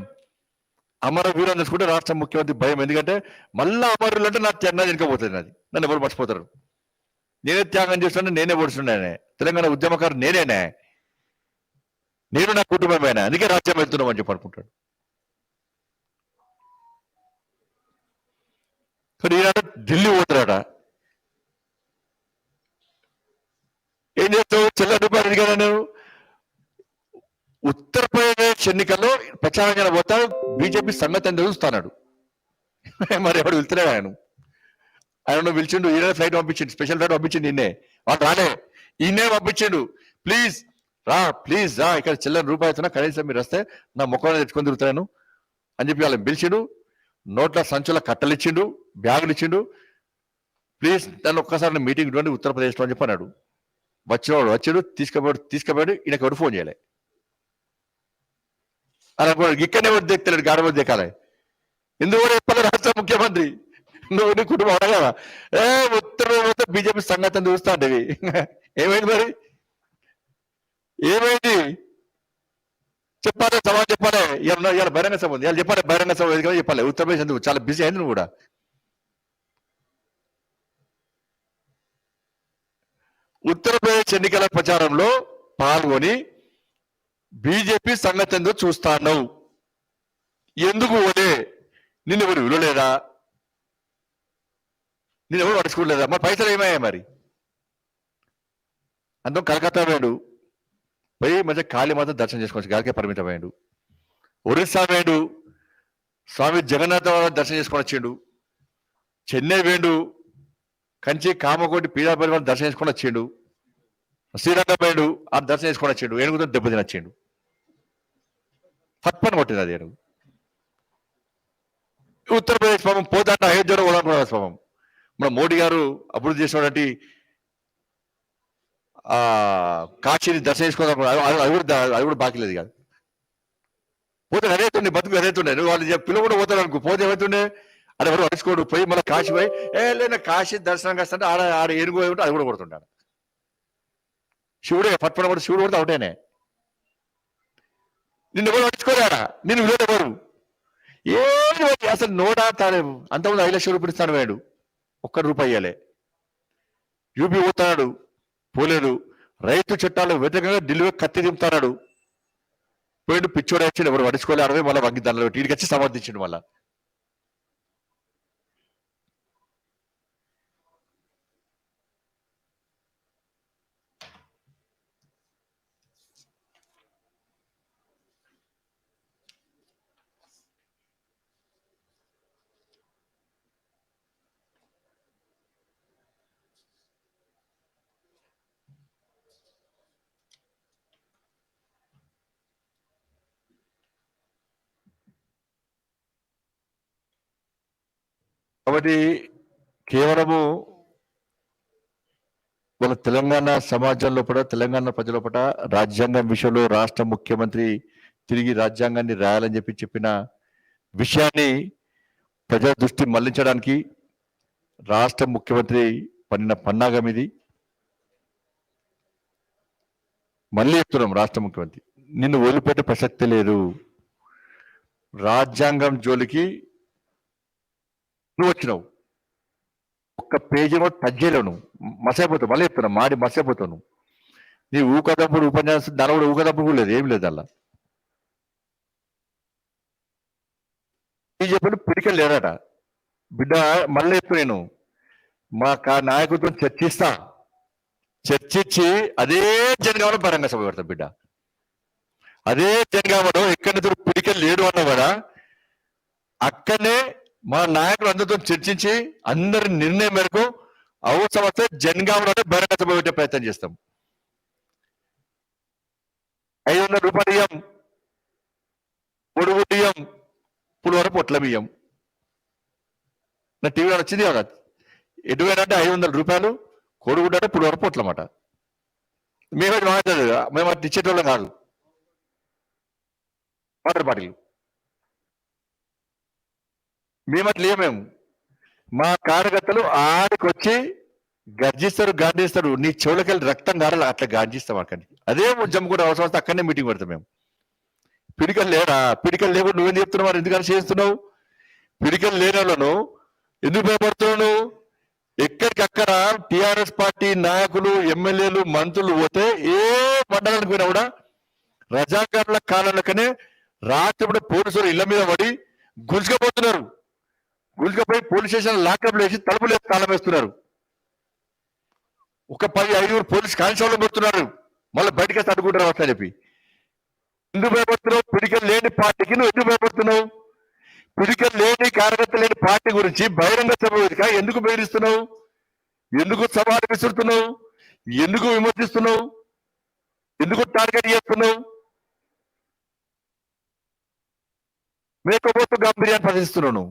అమరవీరుని తెలుసుకుంటే రాష్ట్ర ముఖ్యమంత్రి భయం. ఎందుకంటే మళ్ళా అమరులు అంటే నా త్యాగం వెనుకపోతుంది, నాది నన్ను ఎవరు మర్చిపోతారు. నేనే త్యాగం చేస్తున్నా, నేనే ఓడిస్తున్నానే, తెలంగాణ ఉద్యమకారు నేనేనే, నేను నా కుటుంబమేనా, అందుకే రాజ్యం వెళ్తున్నాం అని చెప్పి అనుకుంటాడు. కానీ ఈనాడు ఢిల్లీ పోతున్నాడ. ఏం చేస్తావు? చెల్ల రూపాయలు అడిగాను నేను. ఉత్తరప్రదేశ్ ఎన్నికల్లో ప్రచారం పోతా బీజేపీ సంగతి అని తెలుస్తున్నాడు. మరి ఎవడు వెళ్తున్నాడు? ఆయన పిలిచిండు, ఈయన ఫ్లైట్ పంపించిండు, స్పెషల్ ఫ్లైట్ పంపించిండు. నిన్నే వాడు రాలే, ఈయనే పంపించిండు. ప్లీజ్ రా, ఇక్కడ చిల్లర రూపాయి అవుతున్నా, కనీసం మీరు వస్తే నా ముఖాన్ని తెచ్చుకొని తిరుగుతాను అని చెప్పి వాళ్ళని పిలిచిండు. నోట్ల సంచుల కట్టలు ఇచ్చిండు, బ్యాగులు ఇచ్చిండు. ప్లీజ్ నన్ను ఒక్కసారి మీటింగ్ ఇవ్వండి ఉత్తరప్రదేశ్లో అని చెప్పి అన్నాడు. వచ్చాడు, తీసుకుపోయాడు. ఈయనకి ఎవరు ఫోన్ చేయలే. అలా ఇక్కడనే ఎవరు దిక్కలేడు, గాడవాడు దిక్కాలి. ఎందుకు కూడా చెప్పాలి రాష్ట్ర ముఖ్యమంత్రి? నువ్వు నీ కుటుంబం అడగవా? ఉత్తర బీజేపీ సంగతి చూస్తా ఉండేవి. ఏమైంది మరి? ఏమైంది చెప్పాలి, సమాజం చెప్పాలి. ఇవాళ బహిరంగ సభ ఉంది, ఇవాళ చెప్పాలి, బహిరంగ సభ చెప్పాలి. ఉత్తరప్రదేశ్ ఎందుకు చాలా బిజీ అయింది నువ్వు కూడా. ఉత్తరప్రదేశ్ ఎన్నికల ప్రచారంలో పాల్గొని బీజేపీ సంగతి ఎందుకు చూస్తాను? ఎందుకు ఓడే? నిన్ను ఎవరు విలువలేదా? నేను ఎవరు పడుచుకోలేదా? మరి పైసలు ఏమయ్యాయి? మరి అందరం కలకత్తా వేడు పోయి మధ్య కాళీమాత దర్శనం చేసుకోవచ్చు, గాలికే పరిమితం అయ్యాడు. ఒరిస్సా వేడు, స్వామి జగన్నాథ దర్శనం చేసుకొని వచ్చిండు. చెన్నై వేడు, కంచి కామకోటి పీడాపల్లి దర్శనం చేసుకొని వచ్చిండు. శ్రీరంగం వేడు, ఆ దర్శనం చేసుకొని వచ్చిండు. ఏనుగుతో దెబ్బతిని వచ్చిండు. ఫట్పని కొట్టింది అది ఏనుగు. ఉత్తరప్రదేశ్ పాపం పోతాంట అయోధ్యలో కూడా పాపం మన మోడీ గారు అభివృద్ధి చేసినటువంటి కాశీని దర్శనం చేసుకోవాలి, అది కూడా బాకీ లేదు కాదు. పోతే అదేతుండే, బతుకు అదేతుండే. నువ్వు వాళ్ళు పిల్లలు కూడా పోతాడు అనుకో, పోతే ఏమవుతుండే? అది ఎవరు అడుచుకోడు. పోయి మళ్ళీ కాశీ పోయి లేదా కాశీ దర్శనం కాస్తుంటే ఆడ ఏనుగు ఉంటే అది కూడా కొడుతుంటాడు. శివుడే పట్టుపడ కూడా, శివుడు కొడితే ఒకటేనే. నిన్ను ఎవరు పట్టించుకోలేడా? నిన్ను విలువ ఎవరు? ఏమి అసలు నోడా తాను. అంతకుముందు 5 లక్షల రూపాయలు ఇస్తాను వేడు, ₹1 ఇయ్యాలే. యూపీ పోతున్నాడు, పోలేదు. రైతు చట్టాలు వ్యతిరేకంగా ఢిల్లీ కత్తి దింపుతాడు. పోయిండు, పిచ్చోడు వచ్చి ఎవరు పట్టించుకోలే. 60 మళ్ళీ వంగి దానిలో వీడికి వచ్చి సమర్థించిండు. మళ్ళా కాబట్టి కేవలము మన తెలంగాణ సమాజం లోపల తెలంగాణ ప్రజల లోపల రాజ్యాంగం విషయంలో రాష్ట్ర ముఖ్యమంత్రి తిరిగి రాజ్యాంగాన్ని రాయాలని చెప్పిన విషయాన్ని ప్రజల దృష్టి మళ్లించడానికి రాష్ట్ర ముఖ్యమంత్రి పన్నిన పన్నాగం ఇది. మళ్ళీ చెప్తున్నాం, రాష్ట్ర ముఖ్యమంత్రి నిన్ను వదిలిపెట్టే ప్రసక్తి లేదు. రాజ్యాంగం జోలికి నువ్వు వచ్చినావు, ఒక్క పేజీ కూడా టచ్ చేయలేవు, నువ్వు మసైపోతావు. మళ్ళీ చెప్తున్నా, మాడి మసైపోతావు నువ్వు. నీ ఊకదప్పుడు ఉపన్యాసం దాని కూడా ఊకదప్పుడు కూడా లేదు, ఏం లేదు అలా. చెప్పండి పిడికలు లేదట బిడ్డ. మళ్ళీ చెప్పు, నేను మా నాయకుడితో చర్చించి అదే జనగామలో బహిరంగ సభ పెడతా బిడ్డ. అదే జనగామలో ఎక్కడి పిడికలు లేడు అన్నా కూడా అక్కడనే మా నాయకులు అందరితో చర్చించి అందరి నిర్ణయం మేరకు అవసరం వస్తే జనగామలోనే బహిరంగ సభ పెట్టే ప్రయత్నం చేస్తాం. 500 రూపాయలు ఇయ్యం, పొడుగు బియ్యం, పులిహోర పొట్ల బియ్యం. నా టీవీలో వచ్చింది కదా, ఎటువైనా 500 రూపాయలు, కోడిగుడ్డ అంటే పులిహోర పొట్లమాట. మేమైతే మాట్లాడదు, మేము అట్లా ఇచ్చేటోళ్ళం కాదు. వాటర్ బాటిల్ మేమట్లా లేమేము. మా కార్యకర్తలు ఆడికొచ్చి గర్జిస్తారు, గాంధిస్తారు. నీ చెవులకెళ్ళి రక్తం గారాలి, అట్లా గాంధిస్తాం అక్కడిని. అదే జమ్ము కూడా అవసరం వస్తే అక్కడనే మీటింగ్ పెడతాం మేము. పిడికలు లేరా? పిడికలు లేవు, నువ్వేం చెప్తున్నావు? ఎందుకని చేస్తున్నావు? పిడికలు లేని వాళ్ళను ఎందుకు భయపడుతున్నావు? ఎక్కడికక్కడ టిఆర్ఎస్ పార్టీ నాయకులు, ఎమ్మెల్యేలు, మంత్రులు పోతే ఏ మండలానికి పోయినా కూడా రజాకారుల కాలంలోకనే రాత్రి పోలీసులు ఇళ్ల మీద పడి గుంజుకపోతున్నారు. గుంజుకపోయి పోలీస్ స్టేషన్ లాకప్లు వేసి తలుపులు వేసి తాళం వేస్తున్నారు. ఒక 10-5 పోలీస్ కానిస్టేబుల్ పెడుతున్నారు. మళ్ళీ బయటకి వస్తే అడుగుంటారు వస్తా చెప్పి. ఎందుకు భయపడుతున్నావు? పిడికలు లేని పార్టీకి నువ్వు ఎందుకు భయపడుతున్నావు? పిడికలు లేని కార్యకర్త లేని పార్టీ గురించి బహిరంగ సభ వేదిక ఎందుకు బెదిరిస్తున్నావు? ఎందుకు సవాలు విసురుతున్నావు? ఎందుకు విమర్శిస్తున్నావు? ఎందుకు టార్గెట్ చేస్తున్నావు? మేకపోతు గాంభీర్యాన్ని ప్రదర్శిస్తున్నావు.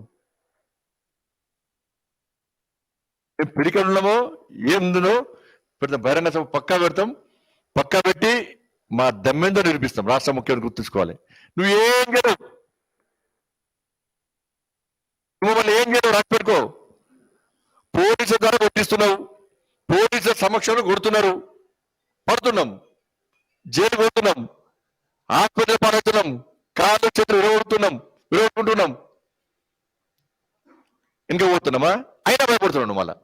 మేము పిడికలు ఉన్నామో ఏముందో పెడతాం, బహిరంగ సభ పక్కా పెడతాం. పక్కా పెట్టి మా దమ్మెందో నిరూపిస్తాం. రాష్ట్ర ముఖ్యమంత్రి గుర్తుంచుకోవాలి. నువ్వు ఏం చేయవు, నువ్వు మళ్ళీ ఏం చేయవు, రాసి పెట్టుకో. పోలీసుల ద్వారా కొట్టిస్తున్నావు, పోలీసుల సమక్షంలో కొడుతున్నారు, పడుతున్నాం, జైలు కొడుతున్నాం, హాస్పిటల్ పడుతున్నాం, కాళ్ళు చేతులు విరగొట్టుకుంటున్నాం. ఇంకా పోతున్నామా? అయినా భయపడుతున్నావు. మళ్ళా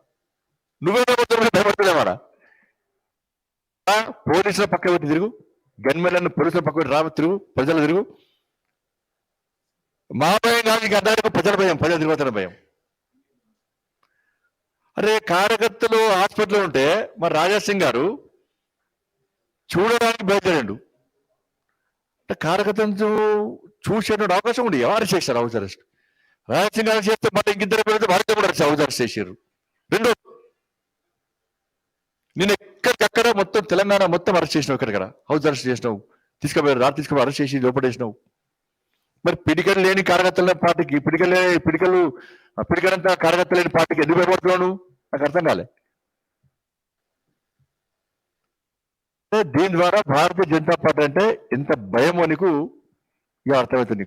నువ్వే భయపడుతున్నావాడా? పోలీసుల పక్క పెట్టి తిరుగు, గన్మెన్లను పోలీసుల పక్క పెట్టి తిరుగు, ప్రజలు తిరుగు. మా భయం కాదు, ఇంకా అందరికీ ప్రజల భయం, ప్రజలు తిరుగుతున్న భయం. అరే కార్యకర్తలు హాస్పిటల్లో ఉంటే మరి రాజాసింగ్ గారు చూడడానికి బయలుదేరాడు. అంటే కార్యకర్తలు చూసేటువంటి అవకాశం ఉంది. ఎవరు చేశారు హౌస్ అరెస్ట్? రాజాసింగ్ గారు చేస్తే మళ్ళీ ఇంకిద్దరు పెడితే వారితో కూడా హౌస్ అరెస్ట్ చేశారు. రెండో నేను ఎక్కడికక్కడ మొత్తం తెలంగాణ మొత్తం అరెస్ట్ చేసినావు. ఎక్కడిక్కడ హౌస్ అరెస్ట్ చేసినావు, తీసుకుపోయి అరెస్ట్ చేసి లోపడేసినావు. మరి పిడికలు లేని కార్యకర్తల పార్టీకి పిడికలంతా కార్యకర్తలు లేని పార్టీకి ఎందుకు భయపడుతున్నావు? నాకు అర్థం కాలే. దీని ద్వారా భారతీయ జనతా పార్టీ అంటే ఎంత భయం నీకు ఇక అర్థమవుతుంది.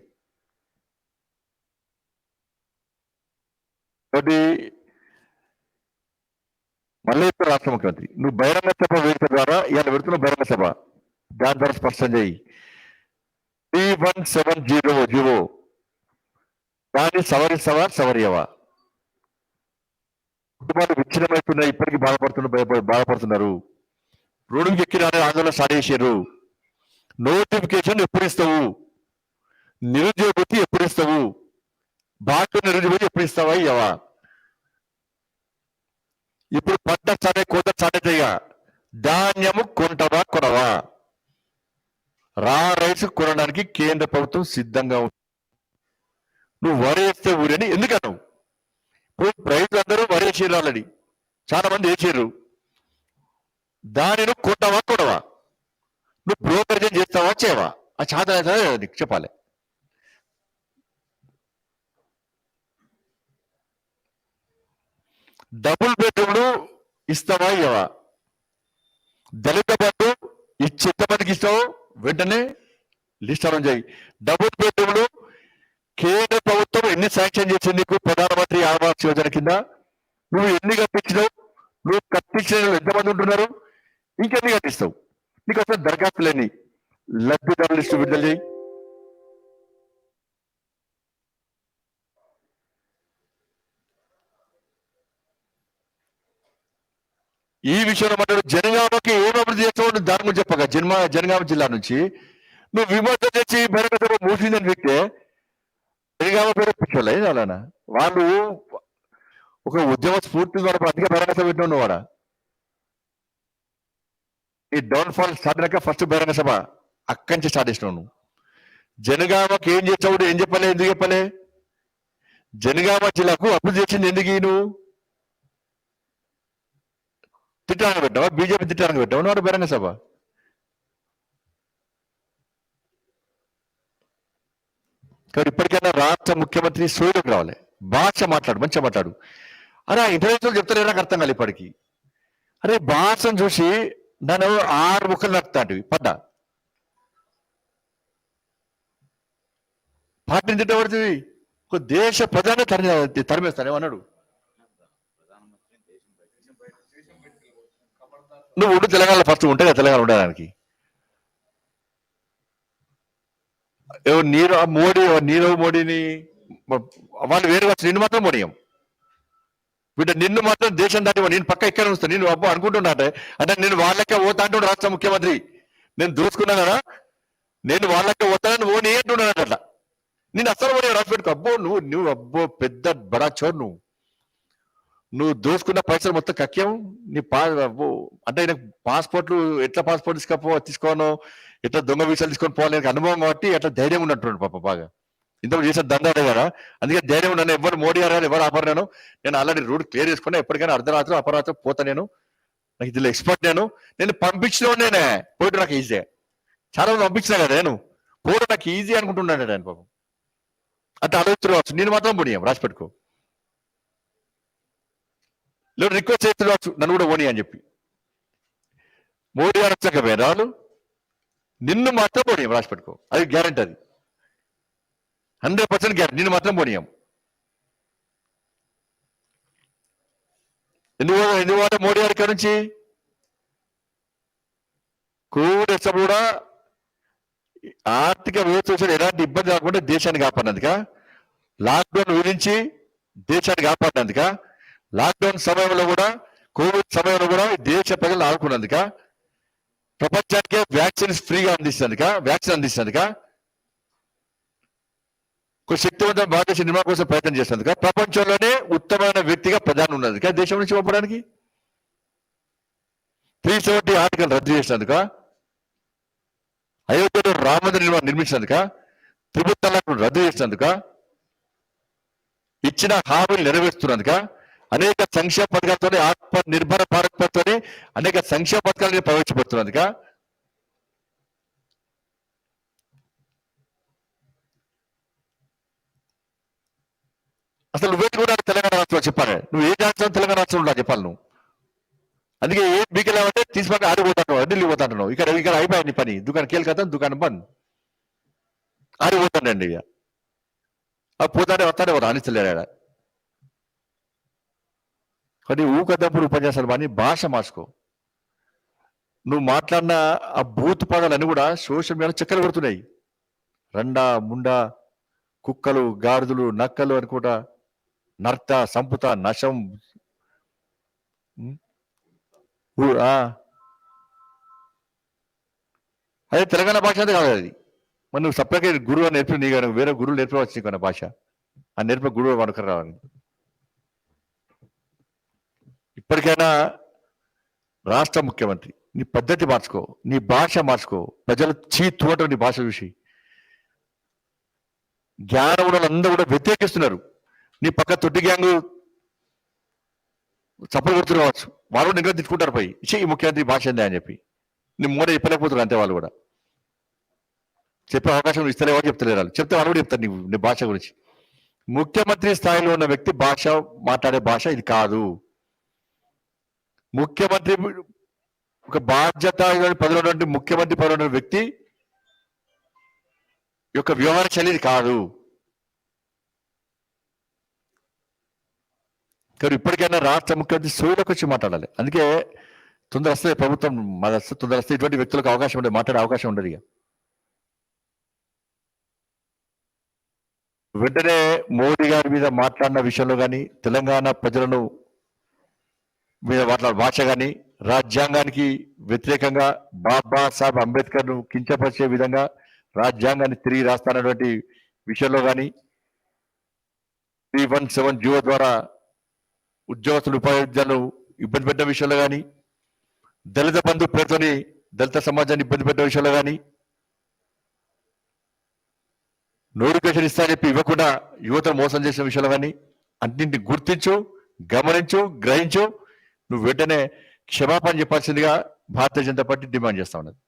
కాబట్టి మళ్ళీ రాష్ట్ర ముఖ్యమంత్రి నువ్వు బహిరంగ సభ వేదిక ద్వారా ఇవాళ పెడుతున్న బహిరంగ సభ దాని ద్వారా స్పష్టం చేయి. 3170 దాన్ని సవరియవా? కుటుంబాలు విచ్ఛిన్నమవుతున్నాయి, ఇప్పటికీ బాధపడుతున్నారు. రోడ్డుకి ఎక్కినారని ఆందోళన స్టార్ట్ చేశారు. నోటిఫికేషన్ ఎప్పుడు ఇస్తావు? నిరుద్యోగ వృత్తి ఎప్పుడు ఇస్తావు? బాధ్యత నిరుద్యోగ ఎప్పుడు ఇస్తావా? ఇవ్వవా? ఇప్పుడు పంట కోత స్టార్ట్ అవుతాయిగా, ధాన్యము కొంటవా కొనవా? రైస్ కొనడానికి కేంద్ర ప్రభుత్వం సిద్ధంగా ఉంది. నువ్వు వరేస్తే ఊరని ఎందుకన్నావు? ఇప్పుడు రైతులు అందరూ వరేసారు, ఆల్రెడీ చాలా మంది వేసారు. దానిని కొంటవా కొనవా? నువ్వు బ్రోకరేజ్ చేస్తావా చేయవా? ఆ చాలా నీకు చెప్పాలి. డబుల్ బెడ్రూమ్లు ఇస్తావా ఇవ్వవా? దళిత బంధు ఎంతమందికి ఇస్తావు వెంటనే లిస్ట్ ఆన్ చేయి. డబుల్ బెడ్రూమ్లు కేంద్ర ప్రభుత్వం ఎన్ని శాంక్షన్ చేసింది నీకు ప్రధానమంత్రి ఆవాస్ యోజన కింద? నువ్వు ఎన్ని కట్టించినావు? నువ్వు కట్టించిన ఎంతమంది ఉంటున్నారు? ఇంకెన్ని కట్టిస్తావు? నీకు అసలు దరఖాస్తులేని లబ్ధిదారుల లిస్టు విడుదల చేయి. ఈ విషయంలో మాట్లాడు జనగామకి ఏం అభివృద్ధి చేస్తావు దాని గురించి చెప్పగా జనగామ జిల్లా నుంచి నువ్వు విమర్శ చేసి బహిరంగ సభ మూసిందని వ్యక్తే జనగామ పేరు పిచ్చోళ్ళ అలానా? వాళ్ళు ఒక ఉద్యమ స్ఫూర్తి ద్వారా అధిక బహిరంగ సభ పెట్టిన వాడా? ఈ డౌన్ ఫాల్ స్టార్ట్ అయినాక ఫస్ట్ బహిరంగ సభ అక్కడి నుంచి స్టార్ట్ చేసినావు నువ్వు. జనగామకి ఏం చేస్తావు? ఏం చెప్పలే? ఎందుకు చెప్పలే? జనగామ జిల్లాకు అభివృద్ధి చేసింది ఎందుకు నువ్వు? తిట్టడానికి పెట్టావా? బీజేపీ తిట్టడానికి పెట్టావు నాడు బహిరంగ సభ? కాబట్టి ఇప్పటికైనా రాష్ట్ర ముఖ్యమంత్రి సోయలోకి రావాలి. భాష మాట్లాడు, మంచిగా మాట్లాడు. అరే ఇంటర్నేషనల్ చెప్తారే నాకు అర్థం కాదు ఇప్పటికి. అరే భాషను చూసి నన్ను 6 ముక్కలు నడుపుతాంటివి పడ్డా. పార్టీని తిట్టబడుతుంది. ఒక దేశ ప్రధాని తరిమేస్తాను ఏమన్నాడు? నువ్వు ఉండు తెలంగాణలో ఫస్ట్ ఉంటే కదా తెలంగాణ ఉండడానికి. నీరవ్ మోడీని వాళ్ళు వేరుగా నిన్ను మాత్రం మోడీయం బిడ్డ. నిన్ను మాత్రం దేశం దాటి నేను పక్క ఇక్కడ వస్తాను. నేను అబ్బో అనుకుంటున్నా అంటే నేను వాళ్ళకే పోతా అంటున్నాడు రాష్ట్ర ముఖ్యమంత్రి. నేను దోచుకున్నాను కదా, నేను వాళ్ళకే పోతానని ఓని అంటున్నాను అట్లా. నేను అసలు ఓడి రాసి పెట్టుకో. అబ్బో నువ్వు అబ్బో పెద్ద బడా చోరు. నువ్వు దోసుకున్న పైసలు మొత్తం కక్యం. నీ అంటే నాకు పాస్పోర్ట్లు ఎట్లా పాస్పోర్ట్ తీసుకోను, ఎట్లా దొంగ వీసాలు తీసుకొని పోవాలి అనుభవం కాబట్టి ఎట్లా ధైర్యం ఉన్నట్టు పాప బాగా. ఇంతకు చేసిన దందాడే కదా, అందుకే ధైర్యం ఉన్నాను. ఎవరు మోడీ గారు ఎవరు ఆపరినాను. నేను ఆల్రెడీ రూట్ క్లియర్ చేసుకున్నా. ఎప్పటికైనా అర్ధరాత్రి అపరాత్రి పోతా. నాకు ఇందులో ఎక్స్పర్ట్. నేను పంపించిన నేనే పోయిட்டு నాకు ఈజీ. చాలా మంది పంపించినా కదా నేను పోయిட்டு నాకు ఈజీ అనుకుంటున్నాను ఆయన పాపం. అంటే ఆలోచించవచ్చు. నేను మాత్రం పోనీయం రాసి పెట్టుకో. లేదు రిక్వెస్ట్ చేస్తున్నారు నన్ను కూడా ఓని అని చెప్పి. మోడీ గారు వచ్చాక వేరాలు నిన్ను మాత్రం పోనీయం రాసి పెట్టుకో. అది గ్యారంటీ. అది 100% గ్యారంటీ. నిన్ను మాత్రం పోనీయం. ఎందుకు మోడీ గారి ఇక్కడ నుంచి కోవిడ్ వచ్చినప్పుడు కూడా ఆర్థిక వ్యవస్థ ఎలాంటి ఇబ్బంది కాకుండా దేశాన్ని కాపాడినందుక, లాక్డౌన్ విధించి దేశాన్ని కాపాడినందుక, లాక్డౌన్ సమయంలో కూడా కోవిడ్ సమయంలో కూడా దేశ ప్రజలు ఆదుకున్నందుక, ప్రపంచానికే వ్యాక్సిన్స్ ఫ్రీగా వ్యాక్సిన్ అందిస్తున్నందుక, ఒక శక్తివంతమైన భారతదేశ నిర్మాణం కోసం ప్రయత్నం చేసినందుక, ప్రపంచంలోనే ఉత్తమమైన వ్యక్తిగా ప్రధాని ఉన్నందుక, దేశం నుంచి పంపడానికి 370 ఆర్టికల్ రద్దు చేసినందుక, అయోధ్యలో రామ మందిరం నిర్మించినందుక, త్రిపుల్ తలాక్ రద్దు చేసినందుక, ఇచ్చిన హామీలు నెరవేరుస్తున్నందుక, అనేక సంక్షేమ పథకాలతో ఆత్మ నిర్భర భారత్ అనేక సంక్షేమ పథకాలను ప్రవేశపెడుతున్నందుక, అసలు నువ్వేంటి కూడా తెలంగాణ రాష్ట్రంలో చెప్పాలి. నువ్వు ఏ రాష్ట్రం తెలంగాణ రాష్ట్రంలో చెప్పాలి నువ్వు. అందుకే ఏ బీకెళ్ళామంటే తీసుకొని ఆడిపోతాను, ఢిల్లీ పోతాంటున్నావు. ఇక్కడ అయిపోయింది పని. దుకాణం కేల్కతాను, దుకాణం బంద్, ఆడిపోతానండి. ఇక పోతానే వస్తానే రాణిస్తలేడా. కానీ ఊకద్దప్పుడు ఉపన్యాసాలు కానీ భాష మార్చుకో. నువ్వు మాట్లాడిన ఆ బూత్ పదాలన్నీ కూడా సోషల్ మీడియా చక్కలు కొడుతున్నాయి. రండా ముండా కుక్కలు గాడిదలు నక్కలు అనుకుంటా, నర్త సంపుత నశం. అదే తెలంగాణ భాష అంటే కాదు అది. మరి నువ్వు సపరేట్గా గురువు అని నేర్పి నీ వేరే గురువులు నేర్పవచ్చు నీకు భాష. ఆ నేర్పే గురువు వనుక రావాలి. ఇప్పటికైనా రాష్ట్ర ముఖ్యమంత్రి నీ పద్ధతి మార్చుకో, నీ భాష మార్చుకో. ప్రజలు చీతోట నీ భాష చూసి జ్ఞానం అందరూ కూడా వ్యతిరేకిస్తున్నారు. నీ పక్క తొట్టి గ్యాంగు చప్పలు కొడుతున్నారు కావచ్చు, వాళ్ళు కూడా ఇంకా తిట్టుకుంటారు పోయి ఈ ముఖ్యమంత్రి భాష ఏందా అని చెప్పి. నీ మూడ చెప్పలేకపోతున్నారు అంతే. వాళ్ళు కూడా చెప్పే అవకాశం ఇస్తలే, ఎవరు చెప్తలేరు. వాళ్ళు చెప్తే వాళ్ళు కూడా చెప్తారు నీ భాష గురించి. ముఖ్యమంత్రి స్థాయిలో ఉన్న వ్యక్తి భాష మాట్లాడే భాష ఇది కాదు. ముఖ్యమంత్రి ఒక బాధ్యత పదవిలో ఉన్నటువంటి ముఖ్యమంత్రి పదవిలో ఉన్న వ్యక్తి యొక్క వ్యవహార శైలి కాదు. కానీ ఇప్పటికైనా రాష్ట్ర ముఖ్యమంత్రి సోయిలోకి వచ్చి మాట్లాడాలి. అందుకే తొందర వస్తే ప్రభుత్వం తొందర వస్తే ఇటువంటి వ్యక్తులకు అవకాశం ఉండదు, మాట్లాడే అవకాశం ఉండదు. ఇక వెంటనే మోడీ గారి మీద మాట్లాడిన విషయంలో కానీ, తెలంగాణ ప్రజలను మీద మాట్లాడే భాష కానీ, రాజ్యాంగానికి వ్యతిరేకంగా బాబాసాహెబ్ అంబేద్కర్ ను కించపరిచే విధంగా రాజ్యాంగాన్ని తిరిగి రాస్తానటువంటి విషయంలో కానీ, 317 జీవో ద్వారా ఉద్యోగస్తులు ఉపాధ్యాయులు ఇబ్బంది పెట్టిన విషయంలో కానీ, దళిత బంధు పేరుతోని దళిత సమాజాన్ని ఇబ్బంది పెట్టిన విషయంలో కానీ, నోటిఫికేషన్ ఇస్తా చెప్పి ఇవ్వకుండా యువతను మోసం చేసిన విషయంలో కానీ అన్నింటిని గుర్తించు, గమనించు, గ్రహించు. నువ్వు వెంటనే క్షమాపణ చెప్పాల్సిందిగా భారతీయ జనతా పార్టీ డిమాండ్ చేస్తా ఉన్నది.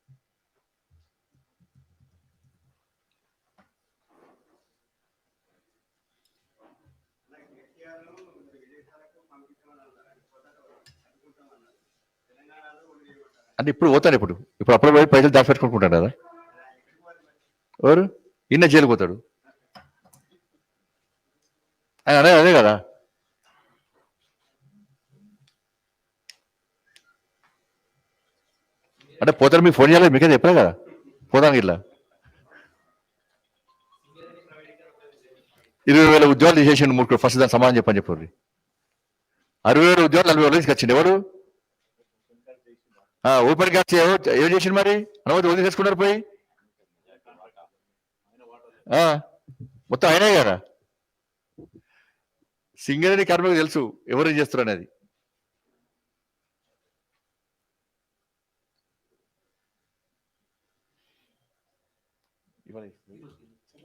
అంటే ఇప్పుడు పోతాను, ఇప్పుడు అప్పుడు పోయి పైసలు దాచిపెట్టుకుంటాడు కదా. ఎవరు ఇన్న జైలు పోతాడు, అదే అదే కదా. అంటే పోతారు, మీకు ఫోన్ చేయాలి, మీకే చెప్పలే కదా పోతాను. ఇట్లా 20,000 ఉద్యోగాలు తీసేసిండు మూడు. ఫస్ట్ దాని సమాధానం చెప్పని చెప్పండి. 60,000 ఉద్యోగాలు 40,000 తీసుకొచ్చింది ఎవరు? ఓపెన్ క్యాస్ట్ ఏం చేసిండు మరి? అనుమతి వదిలి తీసుకున్నారు పోయి. మొత్తం అయినా కదా. సింగరేణి కార్మికులకు తెలుసు ఎవరేం చేస్తారు అనేది.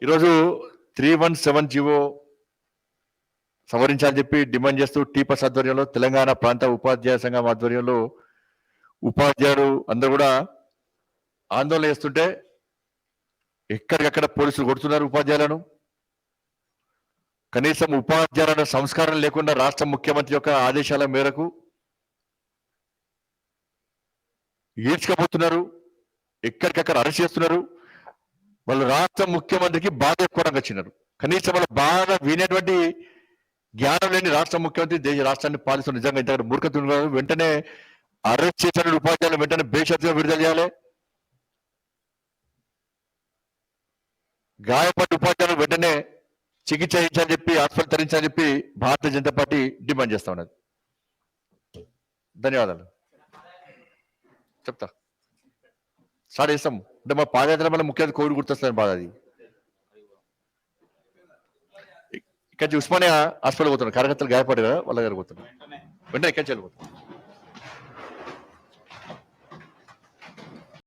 ఈరోజు 317 జీవో సవరించాలని చెప్పి డిమాండ్ చేస్తూ టీపస్ ఆధ్వర్యంలో, తెలంగాణ ప్రాంత ఉపాధ్యాయ సంఘం ఆధ్వర్యంలో ఉపాధ్యాయులు అందరూ కూడా ఆందోళన చేస్తుంటే ఎక్కడికక్కడ పోలీసులు కొడుతున్నారు ఉపాధ్యాయులను. కనీసం ఉపాధ్యాయుల సంస్కారం లేకుండా రాష్ట్ర ముఖ్యమంత్రి యొక్క ఆదేశాల మేరకు ఈడ్చుకపోతున్నారు, ఎక్కడికక్కడ అరెస్ట్ చేస్తున్నారు. వాళ్ళు రాష్ట్ర ముఖ్యమంత్రికి బాధ ఎక్కువడానికి వచ్చినారు. కనీసం వాళ్ళ బాధ వినేటువంటి జ్ఞానం లేని రాష్ట్ర ముఖ్యమంత్రి దేశ రాష్ట్రాన్ని పాలిస్తున్న నిజంగా ఇంత మూర్ఖత. వెంటనే అరెస్ట్ చేసిన ఉపాధ్యాయులు వెంటనే బేషరతుగా విడుదల చేయాలి. గాయపడ్డ ఉపాధ్యాయులు వెంటనే చికిత్స చేయించాలని చెప్పి, హాస్పిటల్ తరించాలని చెప్పి భారతీయ జనతా పార్టీ డిమాండ్ చేస్తా ఉన్నది. ధన్యవాదాలు. చెప్తా స్టార్ట్ చేస్తాం. అంటే మా పాదయాత్ర వల్ల ముఖ్యంగా కోవిడ్ గుర్తొస్తుంది బాధ. అది ఇక్కడ ఉస్మానియా హాస్పిటల్ పోతున్నాడు, కార్యకర్తలు గాయపడ్డారు కదా, వాళ్ళ దగ్గర పోతున్నాడు. వెంటనే ఎక్కడికి వెళ్ళిపోతాం.